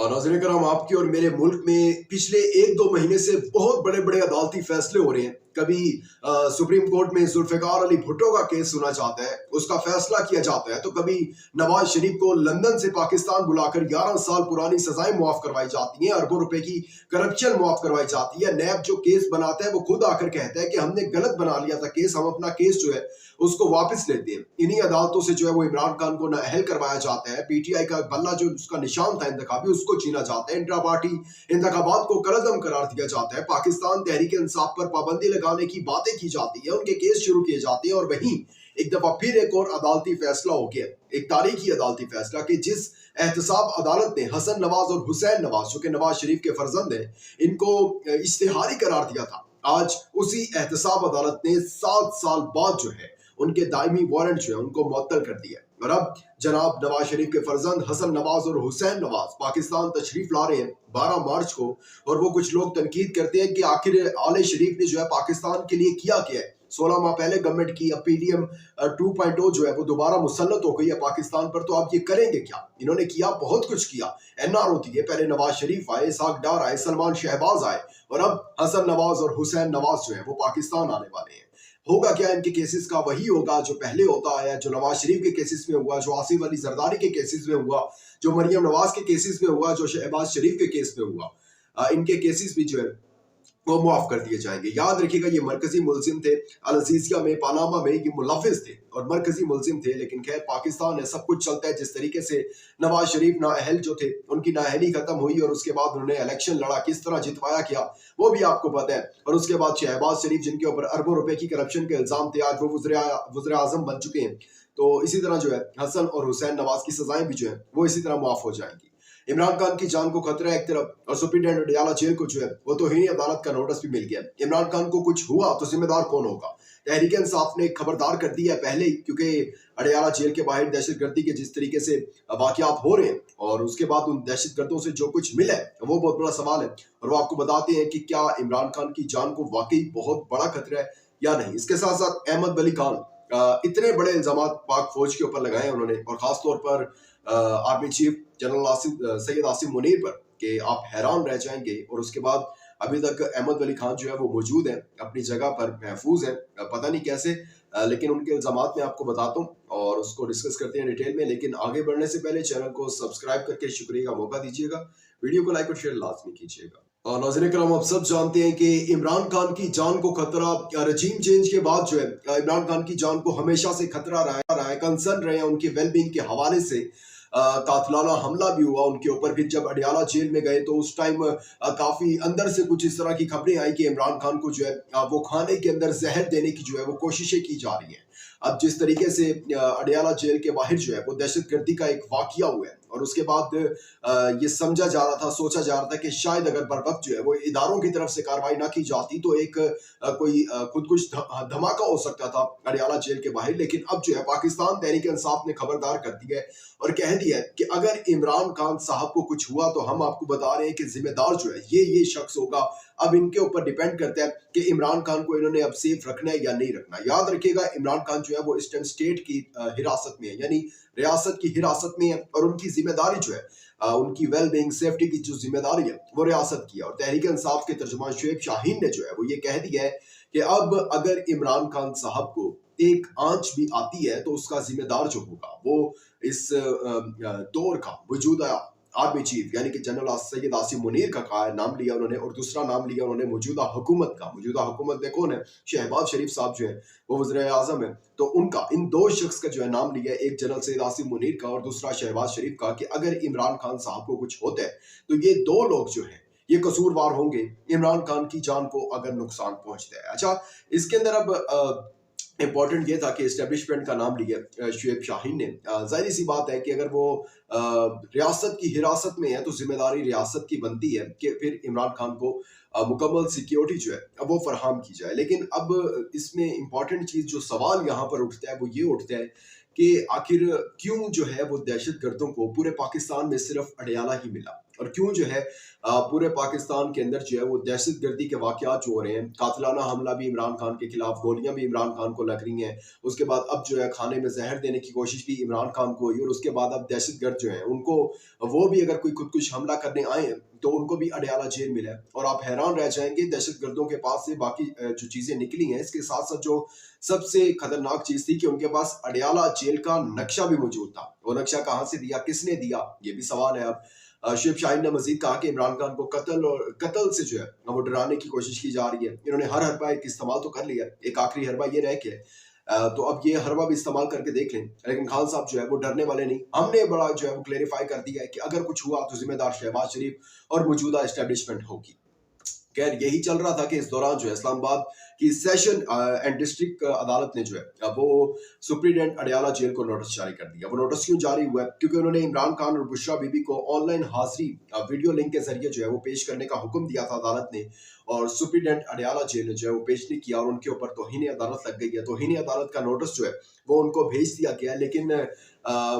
नाज़रीन करम, आपके और मेरे मुल्क में पिछले 1-2 महीने से बहुत बड़े-बड़े अदालती फैसले हो रहे हैं। कभी सुप्रीम कोर्ट में जुल्फ़िकार अली भुट्टो का केस सुना जाता है, उसका फैसला किया जाता है, तो कभी नवाज शरीफ को लंदन से पाकिस्तान बुलाकर 11 साल पुरानी सजाएं मुआफ करवाई जाती हैं, अरबों रुपए की करप्शन मुआफ करवाई जाती है। नैब जो केस बनाता है वो खुद आकर कहता है कि हमने गलत बना लिया था केस, हम अपना केस जो है उसको वापस लेते हैं। इन्हीं अदालतों से जो है वो इमरान खान को नाअहल करवाया जाता है। पीटीआई का बल्ला जो उसका निशान था इंतखाबी, उसको छीना जाता है। इंट्रा पार्टी इंतखाबात को कलअदम करार दिया जाता है। पाकिस्तान तहरीक इंसाफ पर पाबंदी लगाने की बातें की जाती है, उनके केस शुरू किए जाते हैं और वहीं एक दफा फिर एक और अदालती फैसला हो गया, एक तारीखी अदालती फैसला कि जिस एहतसाब अदालत ने हसन नवाज और हुसैन नवाज, जो कि नवाज शरीफ के फर्जंद हैं, इनको इश्तिहारी करार दिया था, आज उसी एहतसाब अदालत ने 7 साल बाद जो है उनके दायमी वारंट जो है उनको मुअत्तल कर दिया। और अब जनाब नवाज शरीफ के फर्जंद हसन नवाज और हुसैन नवाज पाकिस्तान तशरीफ ला रहे हैं 12 मार्च को। और वो कुछ लोग तनकीद करते हैं कि आखिर आले शरीफ ने जो है पाकिस्तान के लिए किया क्या है। 16 माह पहले गवर्नमेंट की पीडीएम 2.0 जो है वो दोबारा मुसल्लत हो गई है पाकिस्तान पर, तो आप ये करेंगे क्या? इन्होंने किया, बहुत कुछ किया। एनआरओ दिए, पहले नवाज शरीफ आए, इसाक डार आए, सलमान शहबाज आए, और अब हसन नवाज और हुसैन नवाज जो है वो पाकिस्तान आने वाले हैं। होगा क्या इनके केसेस का? वही होगा जो पहले होता आया, जो नवाज शरीफ के केसेस में हुआ, जो आसिफ अली जरदारी के केसेस में हुआ, जो मरियम नवाज के केसेस में हुआ, जो शहबाज शरीफ के केस में हुआ। इनके केसेस भी जो है वो मुआफ कर दिए जाएंगे। याद रखिएगा, ये मरकजी मुलजिम थे, अल अजीजिया में, पानामा में, ये मुलविस थे और मरकजी मुलजिम थे। लेकिन खैर, पाकिस्तान है, सब कुछ चलता है। जिस तरीके से नवाज शरीफ नाअहल जो थे, उनकी नाअहली खत्म हुई और उसके बाद उन्होंने इलेक्शन लड़ा, किस तरह जितवाया किया वो भी आपको पता है। और उसके बाद शहबाज शरीफ, जिनके ऊपर अरबों रुपए की करप्शन के इल्जाम थे, आज वो वज़ीर आज़म बन चुके हैं। तो इसी तरह जो है हसन और हुसैन नवाज की सजाएं भी जो है वो इसी तरह मुआफ हो जाएंगी। इमरान खान की जान को खतरा है एक तरफ, और सुप्रीटेंडेंट अडयाला जेल को जो है वो तौहीनी अदालत का नोटिस भी मिल गया। इमरान खान को कुछ हुआ तो जिम्मेदार कौन होगा? तहरीक इंसाफ ने खबरदार कर दिया है पहले ही, क्योंकि अडयाला जेल के बाहर दहशतगर्दी के जिस तरीके से वाकयात हो रहे हैं और उसके बाद उन दहशतगर्दों से जो कुछ मिला है वो बहुत बड़ा सवाल है। और वो आपको बताते हैं कि क्या इमरान खान की जान को वाकई बहुत बड़ा खतरा है या नहीं। इसके साथ साथ अहमद वली खान, इतने बड़े इल्जाम पाक फौज के ऊपर लगाए उन्होंने, और खासतौर पर army chief general Syed Asim Munir पर, कि आप हैरान रह जाएंगे। और उसके बाद अभी तक अहमद वली खान जो है वो मौजूद है, अपनी जगह पर महफूज है, पता नहीं कैसे, लेकिन उनके इल्जामात मैं आपको बताता हूँ और उसको डिस्कस करते हैं डिटेल में। लेकिन आगे बढ़ने से पहले चैनल को सब्सक्राइब करके शुक्रिया का मौका दीजिएगा, वीडियो को लाइक और शेयर लाजमी कीजिएगा। और नाज़रीन करम, आप सब जानते हैं कि इमरान खान की जान को खतरा, रजीम चेंज के बाद जो है इमरान खान की जान को हमेशा से खतरा रहा है, कंसर्न रहे हैं उनकी वेलबींग के हवाले से। कातिलाना हमला भी हुआ उनके ऊपर। फिर जब अडयाला जेल में गए तो उस टाइम काफी अंदर से कुछ इस तरह की खबरें आई कि इमरान खान को जो है वो खाने के अंदर जहर देने की जो है वो कोशिशें की जा रही हैं। अब जिस तरीके से अडयाला जेल के बाहर जो है वो दहशतगर्दी का एक वाकया हुआ है, और उसके बाद ये समझा जा रहा था, सोचा जा रहा था कि शायद अगर बर वक्त जो है वो इदारों की तरफ से कार्रवाई ना की जाती तो एक कोई खुदकुश धमाका हो सकता था अडयाला जेल के बाहर। लेकिन अब जो है पाकिस्तान तहरीक इंसाफ ने खबरदार कर दी है और कह दिया है कि अगर इमरान खान साहब को कुछ हुआ तो हम आपको बता रहे हैं कि जिम्मेदार जो है ये शख्स होगा। अब इनके ऊपर डिपेंड करता है कि इमरान खान को इन्होंने अब सेफ रखना है या नहीं रखना। याद रखिएगा, इमरान खान जो है वो इस टाइम स्टेट की हिरासत में है, यानी रियासत की हिरासत में है, और उनकी जिम्मेदारी जो है उनकी वेलबींग सेफ्टी की जो जिम्मेदारी है वो रियासत की है। और तहरीक इंसाफ के तर्जुमान शुएब शाहीन ने जो है वो ये कह दिया है कि अब अगर इमरान खान साहब को एक आंच भी आती है तो उसका जिम्मेदार जो होगा वो इस दौर का मौजूदा आर्मी चीफ यानी कि जनरल सैयद आसिम मुनीर का नाम लिया उन्होंने, और दूसरा नाम लिया उन्होंने मौजूदा हुकूमत का। मौजूदा हुकूमत में कौन है? शहबाज शरीफ साहब जो है वो वज़ीर आज़म है, तो उनका, इन दो शख्स का जो है नाम लिया, एक जनरल सैयद आसिम मुनीर का और दूसरा शहबाज शरीफ का, कि अगर इमरान खान साहब को कुछ होता है तो ये दो लोग जो है ये कसूरवार होंगे इमरान खान की जान को अगर नुकसान पहुंचता है। अच्छा, इसके अंदर अब इम्पॉर्टेंट ये था कि एस्टेब्लिशमेंट का नाम लिया शुएब शाहीन ने। जाहिर सी बात है कि अगर वो रियासत की हिरासत में है तो जिम्मेदारी रियासत की बनती है कि फिर इमरान खान को मुकम्मल सिक्योरिटी जो है वो फराहम की जाए। लेकिन अब इसमें इम्पॉर्टेंट चीज़, जो सवाल यहाँ पर उठता है वो ये उठता है कि आखिर क्यों जो है वो दहशतगर्दों को पूरे पाकिस्तान में सिर्फ अडयाला ही मिला, और क्यों जो है पूरे पाकिस्तान के अंदर जो है वो दहशतगर्दी के वाकयात जो हो रहे हैं, कातिलाना हमला भी इमरान खान के खिलाफ, गोलियां भी इमरान खान को लग रही हैं, उसके बाद अब जो है खाने में जहर देने की कोशिश भी इमरान खान को हुई, और उसके बाद अब दहशतगर्द जो है उनको, वो भी अगर कोई खुदकुश हमला करने आए तो उनको भी अडयाला जेल मिला है। और आप हैरान रह जाएंगे दहशतगर्दों के पास से बाकी जो चीजें निकली हैं, इसके साथ साथ जो सबसे खतरनाक चीज थी कि उनके पास अडयाला जेल का नक्शा भी मौजूद था। वो नक्शा कहां से दिया, किसने दिया, ये भी सवाल है। अब शिव शाहीन ने मजीद कहा कि इमरान खान को कत्ल से जो है वो डराने की कोशिश की जा रही है। इन्होंने हर हरबा एक इस्तेमाल तो कर लिया, एक आखिरी हरबा ये रह के तो अब ये हरबा भी इस्तेमाल करके देख लें। लेकिन खान साहब जो है वो डरने वाले नहीं। हमने बड़ा जो है वो क्लेरिफाई कर दिया है कि अगर कुछ हुआ तो जिम्मेदार शहबाज शरीफ और मौजूदा एस्टेब्लिशमेंट होगी। खैर यही चल रहा था कि इस दौरान जो है इस्लामाबाद की सेशन एंड डिस्ट्रिक्ट अदालत ने जो है वो सुप्रीडेंट अडयाला जेल को नोटिस जारी कर दिया। वो नोटिस क्यों जारी हुआ है? क्योंकि उन्होंने इमरान खान और बुशरा बीबी को ऑनलाइन हाजिरी वीडियो लिंक के जरिए जो है वो पेश करने का हुक्म दिया था अदालत ने, और सुप्रीडेंट अडयाला जेल ने जो है वो पेश नहीं किया और उनके ऊपर तौहीन अदालत लग गई है। तौहीन अदालत का नोटिस जो है वो उनको भेज दिया गया, लेकिन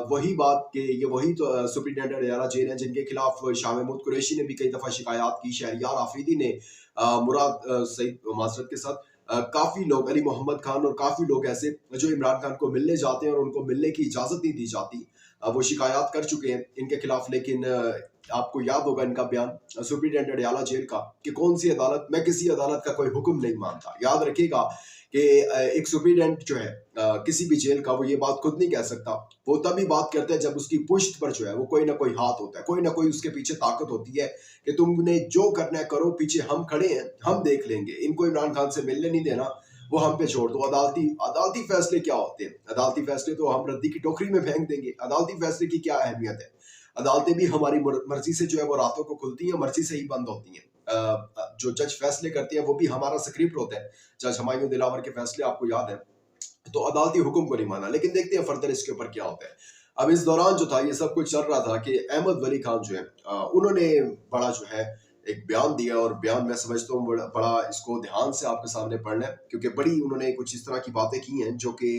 वही बात कि ये वही तो सुप्रीडेंट अडयाला जेल है जिनके खिलाफ शाह महमूद कुरैशी ने भी कई दफा शिकायत की, शहरियार आफरीदी ने, मुराद सईद माजरत के साथ काफी लोग, अली मोहम्मद खान और काफी लोग ऐसे जो इमरान खान को मिलने जाते हैं और उनको मिलने की इजाजत नहीं दी जाती, वो शिकायत कर चुके हैं इनके खिलाफ। लेकिन आपको याद होगा इनका बयान सुप्रीडेंट अडयाला जेल का कि कौन सी अदालत, मैं किसी अदालत का कोई हुक्म नहीं मानता। याद रखिएगा कि एक सुप्रीडेंट जो है किसी भी जेल का, वो ये बात खुद नहीं कह सकता। वो तभी बात करता है जब उसकी पुश्त पर जो है वो कोई ना कोई हाथ होता है, कोई ना कोई उसके पीछे ताकत होती है कि तुमने जो करना है करो, पीछे हम खड़े हैं, हम देख लेंगे, इनको इमरान खान से मिलने नहीं देना, वो हम पे छोड़ दो। अदालती फैसले क्या होते हैं? अदालती फैसले तो हम रद्दी की टोकरी में फेंक देंगे। अदालती फैसले की क्या अहमियत है? अदालतें भी हमारी मर्जी से जो है वो रातों को खुलती हैं, मर्जी से ही बंद होती हैं। जो जज फैसले करते हैं वो भी हमारा स्क्रिप्ट होता है। जज हुमायूं दिलावर के फैसले आपको याद है, तो अदालती हुक्म को नहीं माना। लेकिन देखते हैं फर्दर इसके ऊपर क्या होता है। अब इस दौरान जो था ये सब कुछ चल रहा था कि अहमद वली खान जो है उन्होंने बड़ा जो है एक बयान दिया, और बयान मैं समझता हूँ बड़ा इसको ध्यान से आपके सामने पढ़ना है, क्योंकि बड़ी उन्होंने कुछ इस तरह की बातें की हैं जो कि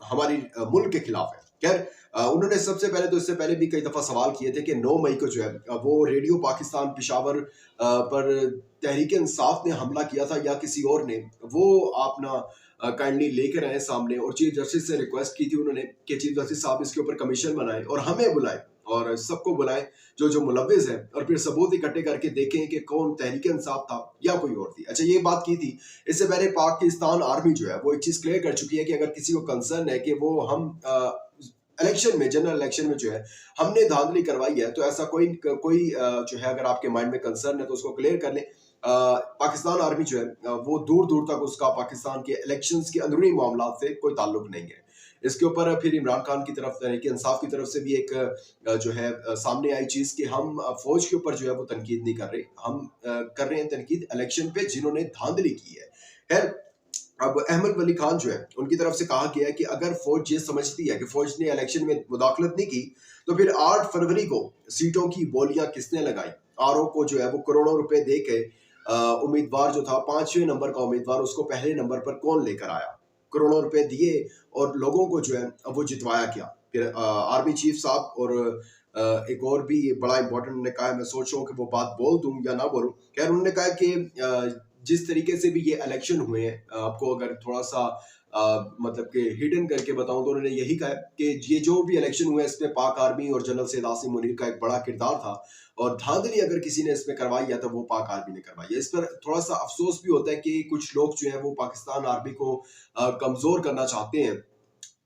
हमारी मुल्क के खिलाफ है। खैर उन्होंने सबसे पहले तो, इससे पहले भी कई दफा सवाल किए थे कि 9 मई को जो है वो रेडियो पाकिस्तान पिशावर पर तहरीक इंसाफ ने हमला किया था या किसी और ने, वो आप ना काइंडली लेकर आए सामने, और चीफ जस्टिस से रिक्वेस्ट की थी उन्होंने कि चीफ जस्टिस साहब इसके ऊपर कमीशन बनाए और हमें बुलाए और सबको बुलाए जो जो मुलव्विस है, और फिर सबूत इकट्ठे करके देखें कि कौन तहरीक इंसाफ था या कोई और थी। अच्छा, ये बात की थी। इससे पहले पाकिस्तान आर्मी जो है वो एक चीज क्लियर कर चुकी है कि अगर किसी को कंसर्न है कि वो हम इलेक्शन में, जनरल इलेक्शन में जो है हमने धांधली करवाई है, तो ऐसा कोई जो है अगर आपके माइंड में कंसर्न है तो उसको क्लियर कर लें। पाकिस्तान आर्मी जो है वो दूर दूर तक उसका पाकिस्तान के इलेक्शंस के अंदरूनी मामला से कोई ताल्लुक नहीं है। इसके ऊपर फिर इमरान खान की तरफ, तहरीक इंसाफ की तरफ से भी एक जो है सामने आई चीज कि हम फौज के ऊपर जो है वो तनकीद नहीं कर रहे, हम कर रहे हैं तनकीद इलेक्शन पे जिन्होंने धांधली की है। खैर अब अहमद वली खान जो है उनकी तरफ से कहा गया है कि अगर फौज ये समझती है कि फौज ने इलेक्शन में मुदाखलत नहीं की, तो फिर 8 फरवरी को सीटों की बोलियां किसने लगाई? आरओ को जो है वो करोड़ों रुपए दे के उम्मीदवार जो था 5वें नंबर का उम्मीदवार, उसको पहले नंबर पर कौन लेकर आया? करोड़ों रुपए दिए और लोगों को जो है वो जितवाया क्या? फिर आर्मी चीफ साहब और एक और भी बड़ा इंपॉर्टेंट उन्होंने कहा, मैं सोच रहा हूँ कि वो बात बोल दूं या ना बोलूं। खैर उन्होंने कहा कि जिस तरीके से भी ये इलेक्शन हुए हैं, आपको अगर थोड़ा सा मतलब कि हिडन करके बताऊं तो उन्होंने यही कहा कि ये जो भी इलेक्शन हुए इसमें पाक आर्मी और जनरल सैयद आसिम मुनीर का एक बड़ा किरदार था, और धांधली अगर किसी ने इसमें करवाई है तो वो पाक आर्मी ने करवाई है। इस पर थोड़ा सा अफसोस भी होता है कि कुछ लोग जो है वो पाकिस्तान आर्मी को कमजोर करना चाहते हैं,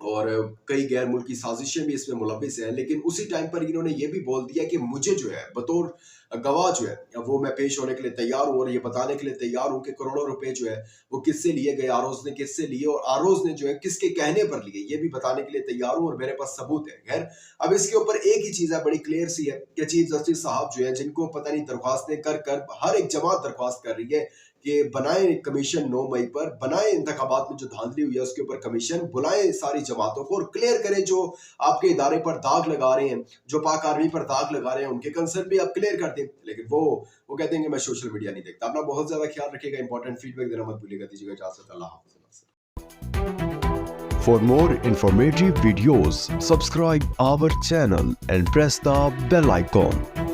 और कई गैर मुल्की साजिशें भी इसमें मुलविस हैं। लेकिन उसी टाइम पर इन्होंने ये भी बोल दिया कि मुझे जो है बतौर गवाह जो है वो मैं पेश होने के लिए तैयार हूँ और ये बताने के लिए तैयार हूँ कि करोड़ों रुपए जो है वो किससे लिए गए, आरोज ने किससे लिए और आरोज ने जो है किसके कहने पर लिए, ये भी बताने के लिए तैयार हूँ और मेरे पास सबूत है। खैर अब इसके ऊपर एक ही चीज है, बड़ी क्लियर सी है कि चीफ जस्टिस साहब जो है, जिनको पता नहीं दरख्वास्तें कर कर हर एक जमात दरख्वास्त कर रही है कि बनाए कमीशन 9 मई पर, बनाए इंतखाबात में जो धांधली हुई है उसके ऊपर कमीशन, बुलाए सारी जमातों को और क्लियर करें जो आपके इदारे पर दाग लगा रहे हैं, जो पाक आर्मी पर दाग लगा रहे हैं, उनके कंसर्न भी आप क्लियर कर दें। लेकिन वो कहते हैं कि मैं सोशल मीडिया नहीं देखता। अपना बहुत ज्यादा ख्याल रखिएगा, इंपॉर्टेंट फीडबैक देना मत भूलिएगा। दीजिएगा इजाजत, अल्लाह हाफ़िज़। For more informative videos, subscribe our channel and press the bell icon.